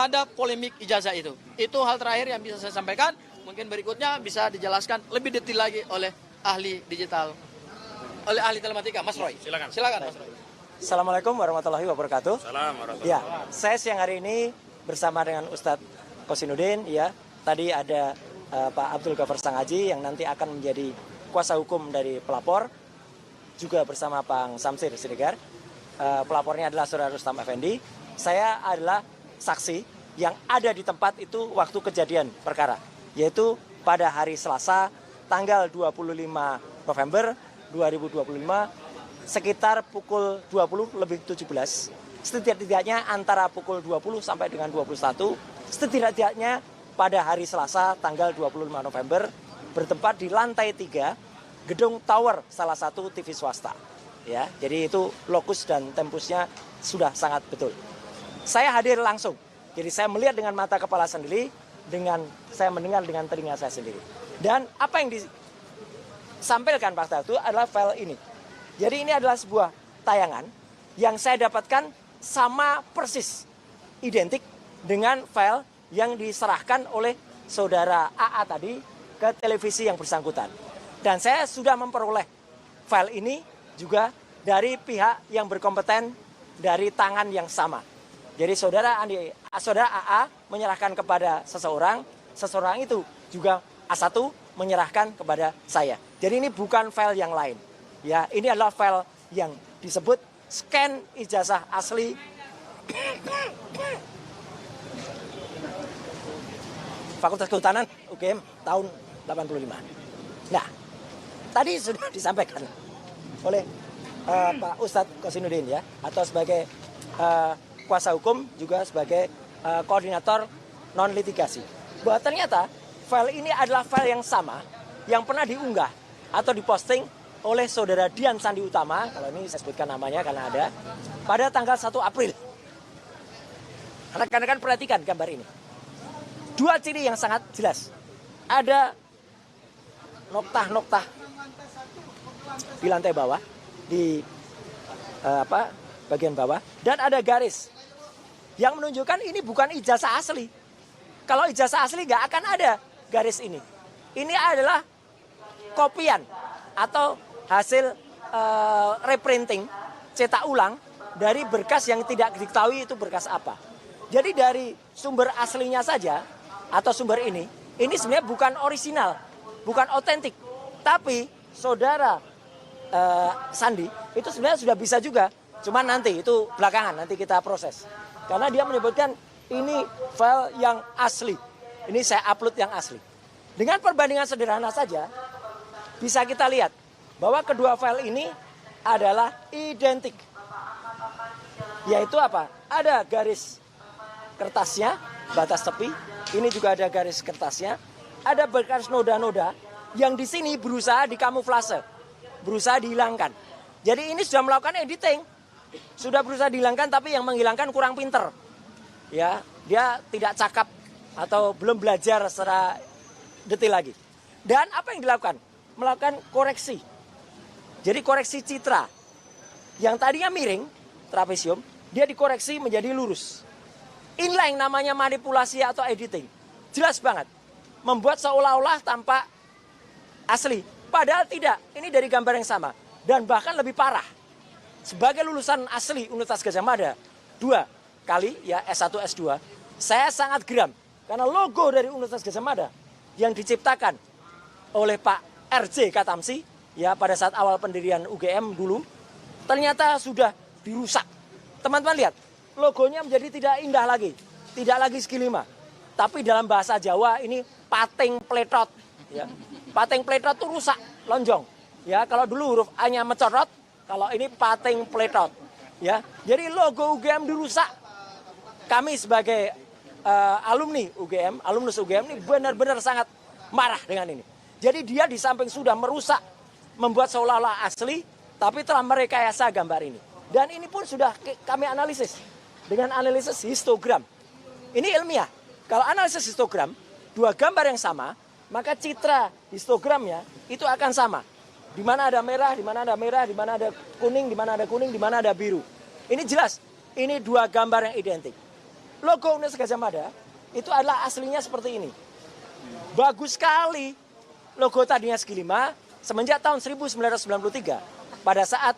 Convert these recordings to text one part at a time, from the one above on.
Ada polemik ijazah itu. Itu hal terakhir yang bisa saya sampaikan. Mungkin berikutnya bisa dijelaskan lebih detail lagi oleh ahli digital, oleh ahli telematika, Mas Roy. Silakan, Mas Roy. Assalamualaikum warahmatullahi wabarakatuh. Salam warahmatullahi Ya, saya siang hari ini bersama dengan Ustadz Kosinuddin. Ya, tadi ada Pak Abdul Ghaffar Sangaji yang nanti akan menjadi kuasa hukum dari pelapor. Juga bersama Pak Samsir Siregar. Pelapornya adalah Saudara Rustam Effendi. Saya adalah saksi yang ada di tempat itu waktu kejadian perkara, yaitu pada hari Selasa tanggal 25 November 2025 sekitar pukul 20:17, setidak-tidaknya antara pukul 20 sampai dengan 21, setidak-tidaknya pada hari Selasa tanggal 25 November bertempat di lantai 3 gedung tower salah satu TV swasta. Ya, jadi itu lokus dan tempusnya sudah sangat betul. Saya hadir langsung, jadi saya melihat dengan mata kepala sendiri, saya mendengar dengan telinga saya sendiri. Dan apa yang disampaikan Pak itu adalah file ini. Jadi ini adalah sebuah tayangan yang saya dapatkan sama persis, identik dengan file yang diserahkan oleh saudara AA tadi ke televisi yang bersangkutan. Dan saya sudah memperoleh file ini juga dari pihak yang berkompeten dari tangan yang sama. Jadi saudara AA menyerahkan kepada seseorang itu juga A1 menyerahkan kepada saya. Jadi ini bukan file yang lain. Ya, ini adalah file yang disebut scan ijazah asli Fakultas Kehutanan UGM tahun 85. Nah, tadi sudah disampaikan oleh Pak Ustadz Kosinuddin ya, atau sebagai kuasa hukum juga sebagai koordinator non litigasi, bahwa ternyata file ini adalah file yang sama yang pernah diunggah atau diposting oleh saudara Dian Sandi Utama, kalau ini saya sebutkan namanya karena ada, pada tanggal 1 April. Rekan-rekan perhatikan gambar ini. Dua ciri yang sangat jelas. Ada noktah-noktah di lantai bawah, di bagian bawah, dan ada garis yang menunjukkan ini bukan ijazah asli. Kalau ijazah asli nggak akan ada garis ini. Ini adalah kopian atau hasil reprinting, cetak ulang dari berkas yang tidak diketahui itu berkas apa. Jadi dari sumber aslinya saja atau sumber ini sebenarnya bukan orisinal, bukan otentik. Tapi saudara Sandi itu sebenarnya sudah bisa juga. Cuman nanti itu belakangan, nanti kita proses. Karena dia menyebutkan ini file yang asli. Ini saya upload yang asli. Dengan perbandingan sederhana saja, bisa kita lihat bahwa kedua file ini adalah identik. Yaitu apa? Ada garis kertasnya, batas tepi. Ini juga ada garis kertasnya. Ada bekas noda-noda yang di sini berusaha dikamuflase, berusaha dihilangkan. Jadi ini sudah melakukan editing. Sudah berusaha dihilangkan, tapi yang menghilangkan kurang pinter. Ya, dia tidak cakap atau belum belajar secara detail lagi. Dan apa yang dilakukan? Melakukan koreksi. Jadi koreksi citra. Yang tadinya miring, trapesium, dia dikoreksi menjadi lurus. Inilah yang namanya manipulasi atau editing. Jelas banget. Membuat seolah-olah tampak asli. Padahal tidak. Ini dari gambar yang sama. Dan bahkan lebih parah. Sebagai lulusan asli Universitas Gadjah Mada 2 kali ya S1 S2, saya sangat geram karena logo dari Universitas Gadjah Mada yang diciptakan oleh Pak RJ Katamsi ya pada saat awal pendirian UGM dulu ternyata sudah dirusak. Teman-teman lihat, logonya menjadi tidak indah lagi, tidak lagi segi 5. Tapi dalam bahasa Jawa ini pating pletot ya. Pating pletot itu rusak, lonjong. Ya, kalau dulu huruf A-nya mencorot, kalau ini pating pletot, ya. Jadi logo UGM dirusak. Kami sebagai alumni UGM, alumnus UGM ini benar-benar sangat marah dengan ini. Jadi dia di samping sudah merusak, membuat seolah-olah asli, tapi telah merekayasa gambar ini. Dan ini pun sudah kami analisis dengan analisis histogram. Ini ilmiah. Kalau analisis histogram, dua gambar yang sama, maka citra histogramnya itu akan sama. Di mana ada merah, di mana ada merah, di mana ada kuning, di mana ada kuning, di mana ada biru. Ini jelas, ini dua gambar yang identik. logo Universitas Gadjah Mada itu adalah aslinya seperti ini. Bagus sekali. Logo tadinya segi 5, semenjak tahun 1993 pada saat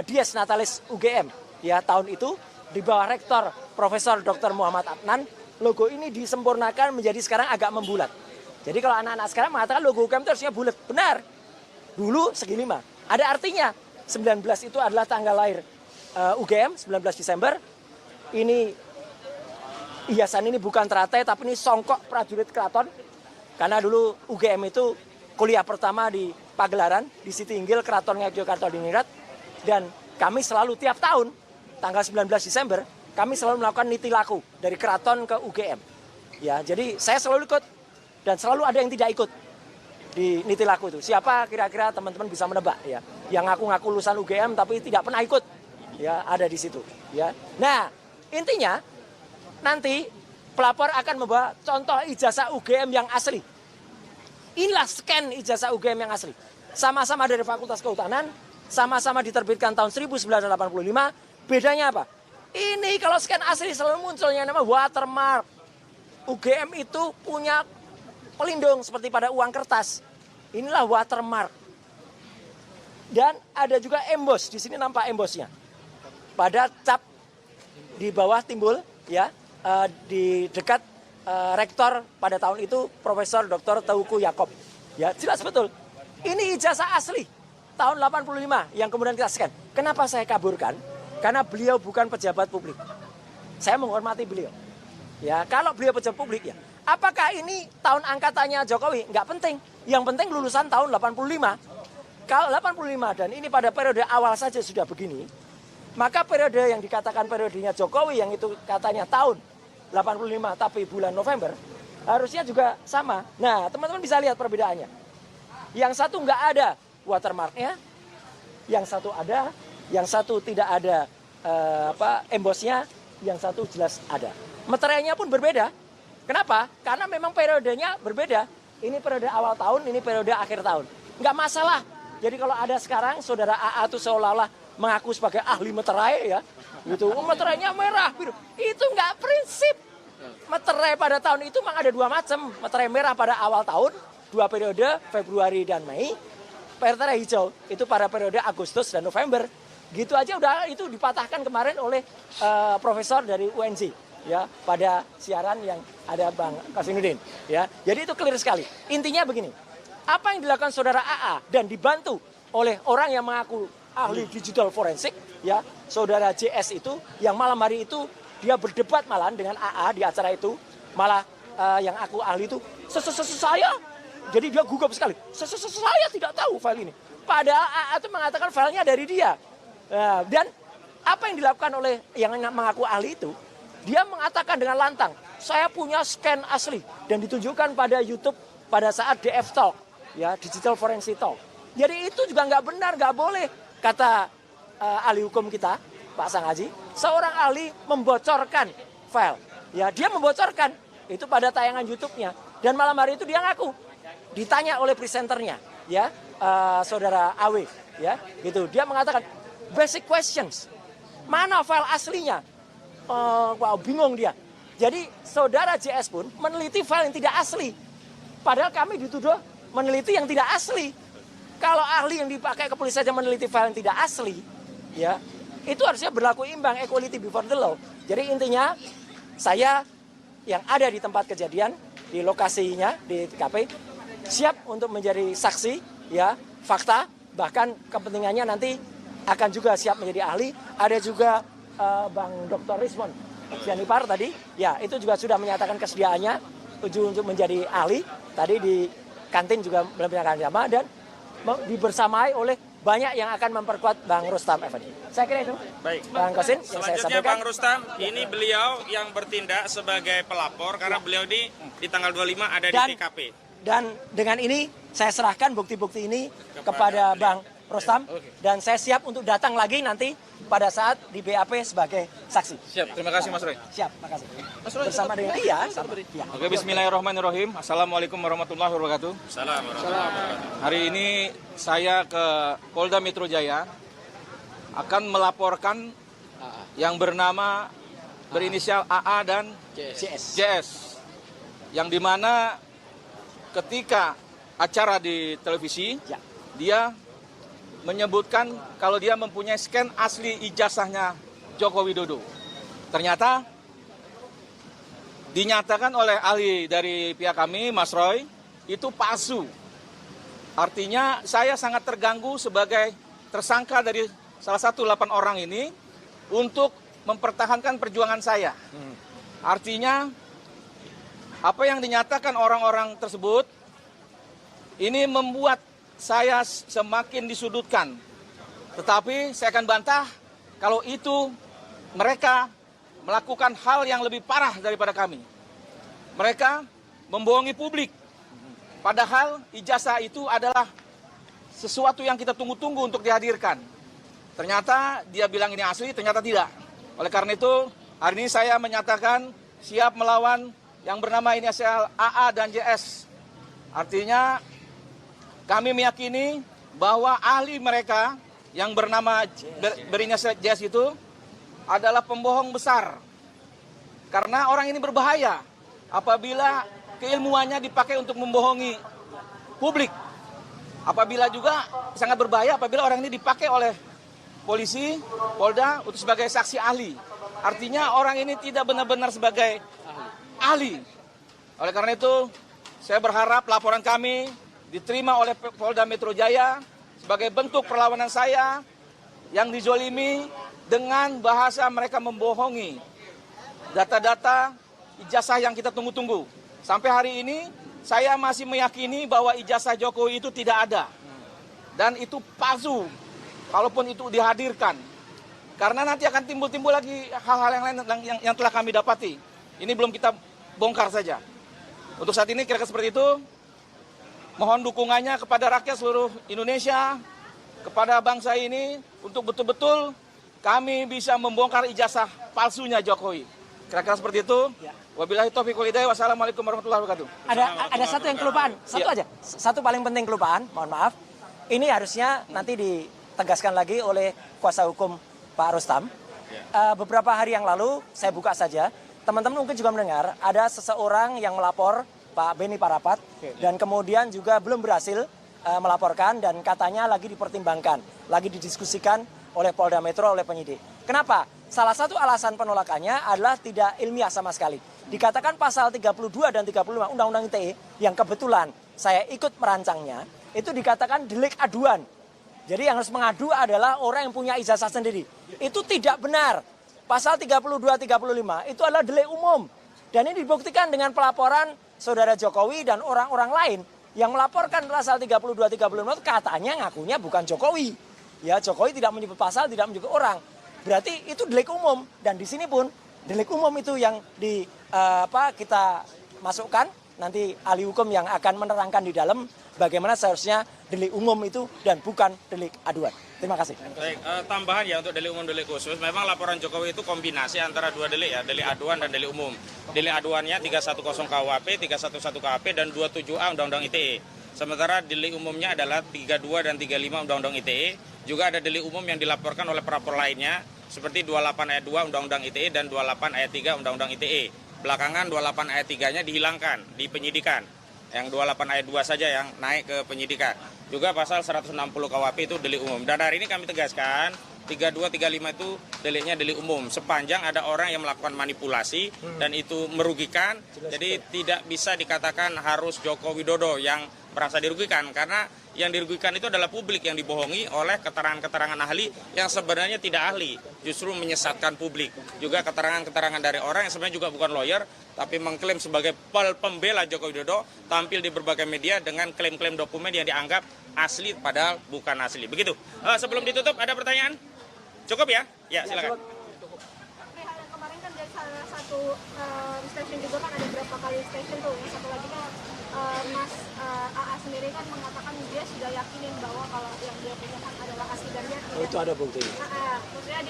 Dies Natalis UGM ya tahun itu di bawah rektor Profesor Dr. Muhammad Adnan, logo ini disempurnakan menjadi sekarang agak membulat. Jadi kalau anak-anak sekarang mengatakan logo UGM itu harusnya bulat, benar. Dulu segi 5. Ada artinya. 19 itu adalah tanggal lahir UGM, 19 Desember. Ini hiasan ini bukan teratai tapi ini songkok prajurit keraton. Karena dulu UGM itu kuliah pertama di Pagelaran, di Siti Inggil, Keraton Ngayogyakarta Diningrat. Dan kami selalu tiap tahun, tanggal 19 Desember, kami selalu melakukan niti laku dari keraton ke UGM. Ya, jadi saya selalu ikut dan selalu ada yang tidak ikut di niti laku itu. Siapa kira-kira teman-teman bisa menebak ya? Yang ngaku-ngaku lulusan UGM tapi tidak pernah ikut. Ya, ada di situ, ya. Nah, intinya nanti pelapor akan membawa contoh ijazah UGM yang asli. Inilah scan ijazah UGM yang asli. Sama-sama dari Fakultas Kehutanan, sama-sama diterbitkan tahun 1985. Bedanya apa? Ini kalau scan asli selalu munculnya nama watermark. UGM itu punya pelindung seperti pada uang kertas. Inilah watermark. Dan ada juga emboss. Di sini nampak embossnya. Pada cap di bawah timbul ya. Di dekat rektor pada tahun itu Profesor Dr. Teuku Yakob. Ya, jelas betul. Ini ijazah asli tahun 85 yang kemudian kita scan. Kenapa saya kaburkan? Karena beliau bukan pejabat publik. Saya menghormati beliau. Ya, kalau beliau pejabat publik ya. Apakah ini tahun angkatannya Jokowi? Enggak penting. Yang penting lulusan tahun 85. Kalau 85 dan ini pada periode awal saja sudah begini, maka periode yang dikatakan periodenya Jokowi yang itu katanya tahun 85 tapi bulan November harusnya juga sama. Nah, teman-teman bisa lihat perbedaannya. Yang satu nggak ada watermarknya, yang satu ada, yang satu tidak ada embossnya, yang satu jelas ada. Meterainya pun berbeda. Kenapa? Karena memang periodenya berbeda. Ini periode awal tahun, ini periode akhir tahun. Nggak masalah. Jadi kalau ada sekarang saudara AA itu seolah-olah mengaku sebagai ahli meterai ya. Gitu. Meterainya merah, biru. Itu nggak prinsip. Meterai pada tahun itu memang ada dua macam. Meterai merah pada awal tahun, 2 periode, Februari dan Mei. Meterai hijau itu pada periode Agustus dan November. Gitu aja udah itu dipatahkan kemarin oleh profesor dari UNJ ya pada siaran yang ada Bang Kasinuddin ya. Jadi itu clear sekali. Intinya begini. Apa yang dilakukan saudara AA dan dibantu oleh orang yang mengaku ahli digital forensik ya, saudara JS itu yang malam hari itu dia berdebat malah dengan AA di acara itu, malah yang aku ahli itu saya, jadi dia gugup sekali, saya tidak tahu file ini, padahal AA itu mengatakan filenya dari dia. Dan apa yang dilakukan oleh yang mengaku ahli itu, dia mengatakan dengan lantang, saya punya scan asli dan ditunjukkan pada YouTube pada saat DF Talk ya, Digital Forensic Talk. Jadi itu juga nggak benar, nggak boleh. Kata ahli hukum kita, Pak Sang Haji, seorang ahli membocorkan file. Ya, dia membocorkan itu pada tayangan YouTube-nya. Dan malam hari itu dia ngaku. Ditanya oleh presenternya, ya, saudara Awe, ya, gitu. Dia mengatakan basic questions. Mana file aslinya? Wow, bingung dia. Jadi saudara JS pun meneliti file yang tidak asli. Padahal kami dituduh meneliti yang tidak asli. Kalau ahli yang dipakai kepolisian saja meneliti file yang tidak asli, ya, itu harusnya berlaku imbang, equality before the law. Jadi intinya, saya yang ada di tempat kejadian, di lokasinya, di TKP, siap untuk menjadi saksi, ya, fakta, bahkan kepentingannya nanti akan juga siap menjadi ahli. Ada juga Bang Dr. Rismon Sianipar tadi, ya, itu juga sudah menyatakan kesediaannya untuk menjadi ahli. Tadi di kantin juga belum menyatakan sama, dan dibersamai oleh banyak yang akan memperkuat Bang Rustam Effendi. Saya kira itu. Baik. Bang Kosin, yang saya Selanjutnya sampaikan. Bang Rustam, ini beliau yang bertindak sebagai pelapor karena beliau di tanggal 25 ada di TKP. Dan dengan ini saya serahkan bukti-bukti ini kepada Bang Rustam, dan saya siap untuk datang lagi nanti pada saat di BAP sebagai saksi. Siap, terima kasih Mas Roy. Siap, makasih. Bersama dengan sama. Ya. Oke, bismillahirrahmanirrahim. Assalamualaikum warahmatullahi wabarakatuh. Assalamualaikum. Hari ini saya ke Polda Metro Jaya akan melaporkan yang bernama berinisial AA dan CS. JS. Yang dimana ketika acara di televisi, Ya. dia menyebutkan kalau dia mempunyai scan asli ijazahnya Joko Widodo. Ternyata dinyatakan oleh ahli dari pihak kami, Mas Roy, itu palsu. Artinya saya sangat terganggu sebagai tersangka dari salah satu 8 orang ini untuk mempertahankan perjuangan saya. Artinya apa yang dinyatakan orang-orang tersebut ini membuat saya semakin disudutkan. Tetapi saya akan bantah kalau itu mereka melakukan hal yang lebih parah daripada kami. Mereka membohongi publik. Padahal ijazah itu adalah sesuatu yang kita tunggu-tunggu untuk dihadirkan. Ternyata dia bilang ini asli, ternyata tidak. Oleh karena itu, hari ini saya menyatakan siap melawan yang bernama inisial AA dan JS. Artinya kami meyakini bahwa ahli mereka yang bernama berinisial JS itu adalah pembohong besar. Karena orang ini berbahaya apabila keilmuannya dipakai untuk membohongi publik. Apabila juga sangat berbahaya apabila orang ini dipakai oleh polisi, Polda untuk sebagai saksi ahli. Artinya orang ini tidak benar-benar sebagai ahli. Oleh karena itu, saya berharap laporan kami diterima oleh Polda Metro Jaya sebagai bentuk perlawanan saya yang dizolimi dengan bahasa mereka membohongi data-data ijazah yang kita tunggu-tunggu. Sampai hari ini saya masih meyakini bahwa ijazah Jokowi itu tidak ada. Dan itu palsu, kalaupun itu dihadirkan. Karena nanti akan timbul-timbul lagi hal-hal yang lain yang telah kami dapati. Ini belum kita bongkar saja. Untuk saat ini kira-kira seperti itu. Mohon dukungannya kepada rakyat seluruh Indonesia, kepada bangsa ini, untuk betul-betul kami bisa membongkar ijazah palsunya Jokowi. Kira-kira seperti itu. Ya. Wabillahi taufiq wal hidayah. Wassalamualaikum warahmatullahi wabarakatuh. Ada satu yang kelupaan, satu aja. Satu paling penting kelupaan, mohon maaf. Ini harusnya nanti ditegaskan lagi oleh kuasa hukum Pak Rustam. Beberapa hari yang lalu, saya buka saja, teman-teman mungkin juga mendengar, ada seseorang yang melapor Pak Beni Parapat, dan kemudian juga belum berhasil melaporkan, dan katanya lagi dipertimbangkan, lagi didiskusikan oleh Polda Metro, oleh penyidik. Kenapa? Salah satu alasan penolakannya adalah tidak ilmiah sama sekali. Dikatakan pasal 32 dan 35 Undang-Undang ITE yang kebetulan saya ikut merancangnya, itu dikatakan delik aduan. Jadi yang harus mengadu adalah orang yang punya ijazah sendiri. Itu tidak benar. Pasal 32-35 itu adalah delik umum. Dan ini dibuktikan dengan pelaporan saudara Jokowi dan orang-orang lain yang melaporkan pasal 32-35 itu katanya ngakunya bukan Jokowi. Ya, Jokowi tidak menyebut pasal, tidak menyebut orang. Berarti itu delik umum, dan di sini pun delik umum itu yang kita masukkan, nanti ahli hukum yang akan menerangkan di dalam bagaimana seharusnya delik umum itu dan bukan delik aduan. Terima kasih. Baik, tambahan ya untuk delik umum delik khusus. Memang laporan Jokowi itu kombinasi antara dua delik ya, delik aduan dan delik umum. Delik aduannya 310 KUHP, 311 KHP dan 27A Undang-Undang ITE. Sementara delik umumnya adalah 32 dan 35 Undang-Undang ITE. Juga ada delik umum yang dilaporkan oleh pelapor lainnya seperti 28 ayat 2 Undang-Undang ITE dan 28 ayat 3 Undang-Undang ITE. Belakangan 28 ayat 3-nya dihilangkan di penyidikan. Yang 28 ayat 2 saja yang naik ke penyidikan. Juga pasal 160 KUHP itu delik umum. Dan hari ini kami tegaskan 32, 35 itu deliknya delik umum. Sepanjang ada orang yang melakukan manipulasi dan itu merugikan. Jadi tidak bisa dikatakan harus Joko Widodo yang merasa dirugikan. Karena yang dirugikan itu adalah publik yang dibohongi oleh keterangan-keterangan ahli yang sebenarnya tidak ahli. Justru menyesatkan publik. Juga keterangan-keterangan dari orang yang sebenarnya juga bukan lawyer, tapi mengklaim sebagai pembela Joko Widodo, tampil di berbagai media dengan klaim-klaim dokumen yang dianggap asli padahal bukan asli. Begitu. Sebelum ditutup ada pertanyaan? Cukup ya? Ya, silakan. Kemarin kan dari salah satu stasiun juga kan ada berapa kali stasiun tuh. Yang satu lagi kan Mas AA sendiri kan mengatakan dia sudah yakinin bahwa kalau yang dia punya kan adalah asli dan dia tidak. Itu ada bukti. Maksudnya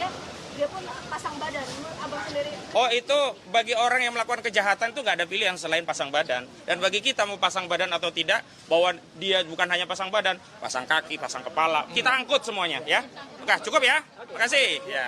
dia pun pasang badan. Menurut abang sendiri. Oh, itu bagi orang yang melakukan kejahatan itu nggak ada pilihan selain pasang badan. Dan bagi kita mau pasang badan atau tidak, bahwa dia bukan hanya pasang badan, pasang kaki, pasang kepala, kita angkut semuanya ya. Oke, cukup ya. Terima kasih. Ya.